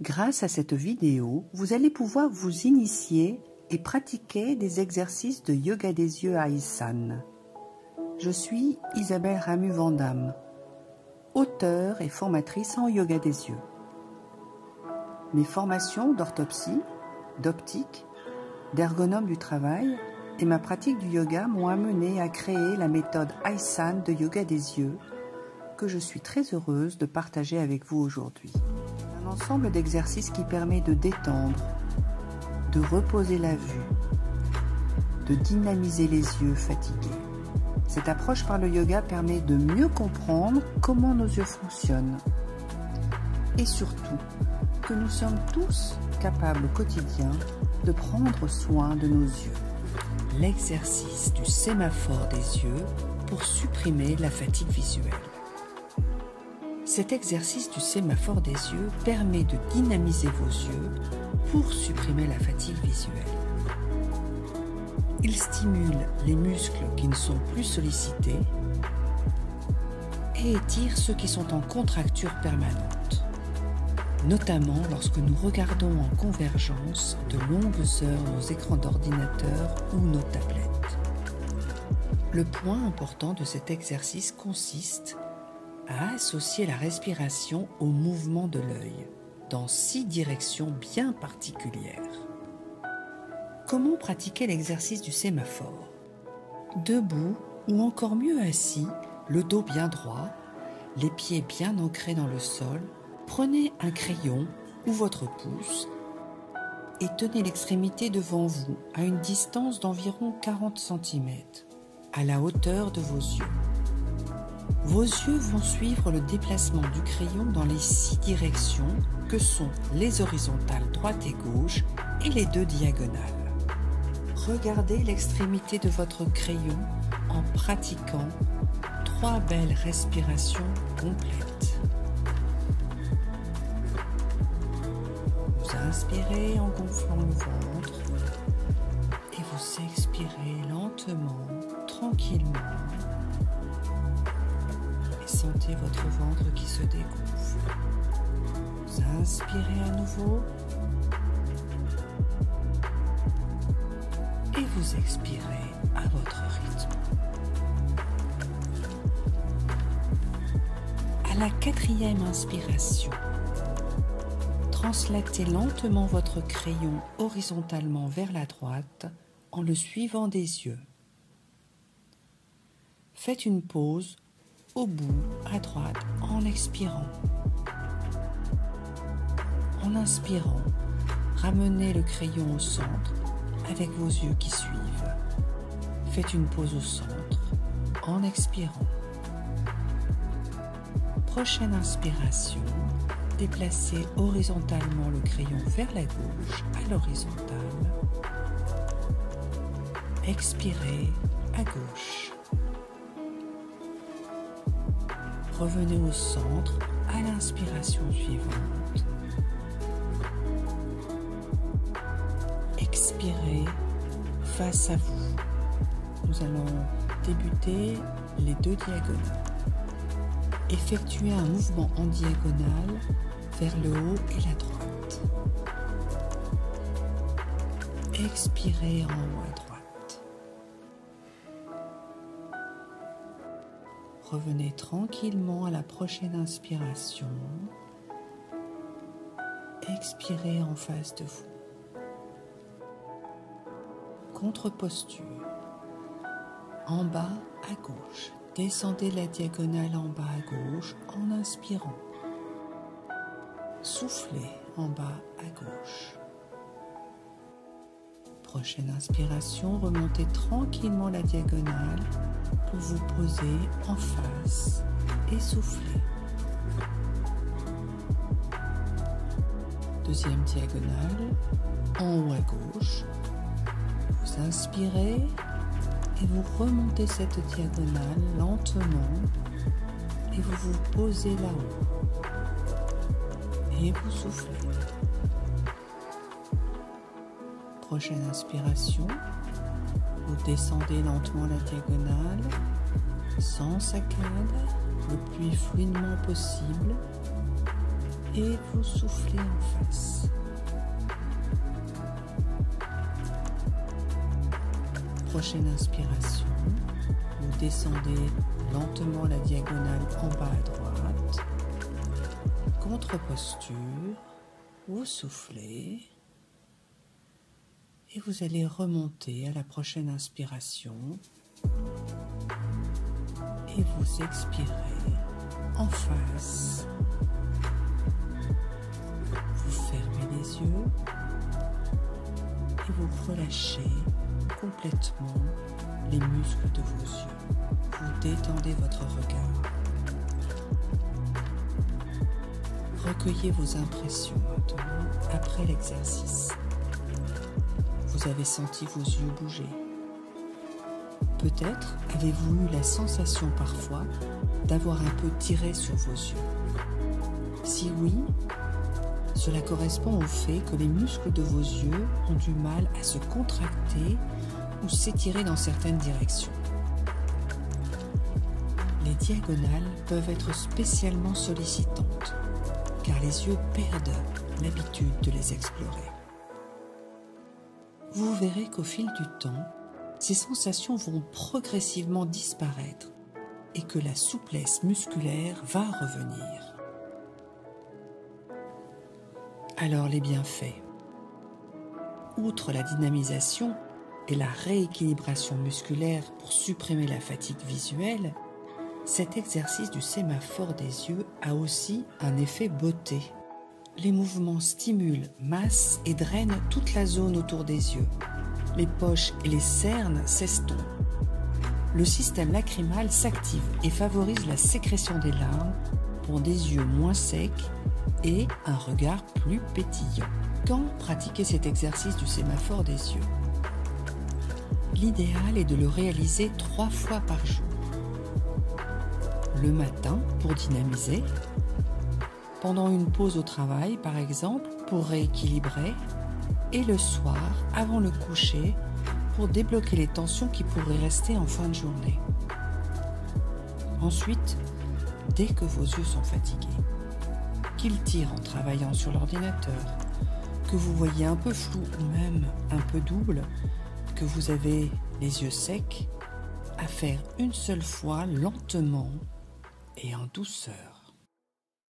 Grâce à cette vidéo, vous allez pouvoir vous initier et pratiquer des exercices de yoga des yeux à Aïsan. Je suis Isabelle Ramu-Vandam, auteure et formatrice en yoga des yeux. Mes formations d'orthopsie, d'optique, d'ergonome du travail et ma pratique du yoga m'ont amené à créer la méthode Aïsan de yoga des yeux que je suis très heureuse de partager avec vous aujourd'hui. Un ensemble d'exercices qui permet de détendre, de reposer la vue, de dynamiser les yeux fatigués. Cette approche par le yoga permet de mieux comprendre comment nos yeux fonctionnent et surtout que nous sommes tous capables au quotidien de prendre soin de nos yeux. L'exercice du sémaphore des yeux pour supprimer la fatigue visuelle. Cet exercice du sémaphore des yeux permet de dynamiser vos yeux pour supprimer la fatigue visuelle. Il stimule les muscles qui ne sont plus sollicités et étire ceux qui sont en contracture permanente, notamment lorsque nous regardons en convergence de longues heures nos écrans d'ordinateur ou nos tablettes. Le point important de cet exercice consiste à associer la respiration au mouvement de l'œil, dans 6 directions bien particulières. Comment pratiquer l'exercice du sémaphore? Debout ou encore mieux assis, le dos bien droit, les pieds bien ancrés dans le sol, prenez un crayon ou votre pouce et tenez l'extrémité devant vous à une distance d'environ 40 cm, à la hauteur de vos yeux. Vos yeux vont suivre le déplacement du crayon dans les 6 directions que sont les horizontales droite et gauche et les 2 diagonales. Regardez l'extrémité de votre crayon en pratiquant 3 belles respirations complètes. Vous inspirez en gonflant le ventre et vous expirez lentement, tranquillement. Et sentez votre ventre qui se dégonfle. Vous inspirez à nouveau. Et vous expirez à votre rythme. À la 4e inspiration, translatez lentement votre crayon horizontalement vers la droite en le suivant des yeux. Faites une pause au bout à droite en expirant. En inspirant, ramenez le crayon au centre avec vos yeux qui suivent. Faites une pause au centre en expirant. Prochaine inspiration, déplacez horizontalement le crayon vers la gauche à l'horizontale. Expirez à gauche. Revenez au centre à l'inspiration suivante. Expirez face à vous. Nous allons débuter les 2 diagonales. Effectuez un mouvement en diagonale vers le haut et la droite. Expirez en haut à droite. Revenez tranquillement à la prochaine inspiration. Expirez en face de vous. Contre-posture. En bas à gauche. Descendez la diagonale en bas à gauche en inspirant. Soufflez en bas à gauche. Prochaine inspiration, remontez tranquillement la diagonale pour vous poser en face et souffler. Deuxième diagonale, en haut à gauche. Vous inspirez et vous remontez cette diagonale lentement et vous vous posez là-haut. Et vous soufflez. Prochaine inspiration, vous descendez lentement la diagonale sans saccade, le plus fluidement possible et vous soufflez en face. Prochaine inspiration, vous descendez lentement la diagonale en bas à droite. Contre-posture, vous soufflez et vous allez remonter à la prochaine inspiration et vous expirez en face. Vous fermez les yeux et vous relâchez complètement les muscles de vos yeux. Vous détendez votre regard. Recueillez vos impressions maintenant après l'exercice. Vous avez senti vos yeux bouger. Peut-être avez-vous eu la sensation parfois d'avoir un peu tiré sur vos yeux. Si oui, cela correspond au fait que les muscles de vos yeux ont du mal à se contracter ou s'étirer dans certaines directions. Les diagonales peuvent être spécialement sollicitantes, car les yeux perdent l'habitude de les explorer. Vous verrez qu'au fil du temps, ces sensations vont progressivement disparaître et que la souplesse musculaire va revenir. Alors les bienfaits. Outre la dynamisation et la rééquilibration musculaire pour supprimer la fatigue visuelle, cet exercice du sémaphore des yeux a aussi un effet beauté. Les mouvements stimulent, massent et drainent toute la zone autour des yeux. Les poches et les cernes s'estompent. Le système lacrymal s'active et favorise la sécrétion des larmes pour des yeux moins secs et un regard plus pétillant. Quand pratiquer cet exercice du sémaphore des yeux? L'idéal est de le réaliser 3 fois par jour. Le matin pour dynamiser, pendant une pause au travail par exemple pour rééquilibrer, et le soir avant le coucher pour débloquer les tensions qui pourraient rester en fin de journée. Ensuite, dès que vos yeux sont fatigués, qu'ils tirent en travaillant sur l'ordinateur, que vous voyez un peu flou ou même un peu double, que vous avez les yeux secs, à faire une seule fois lentement et en douceur.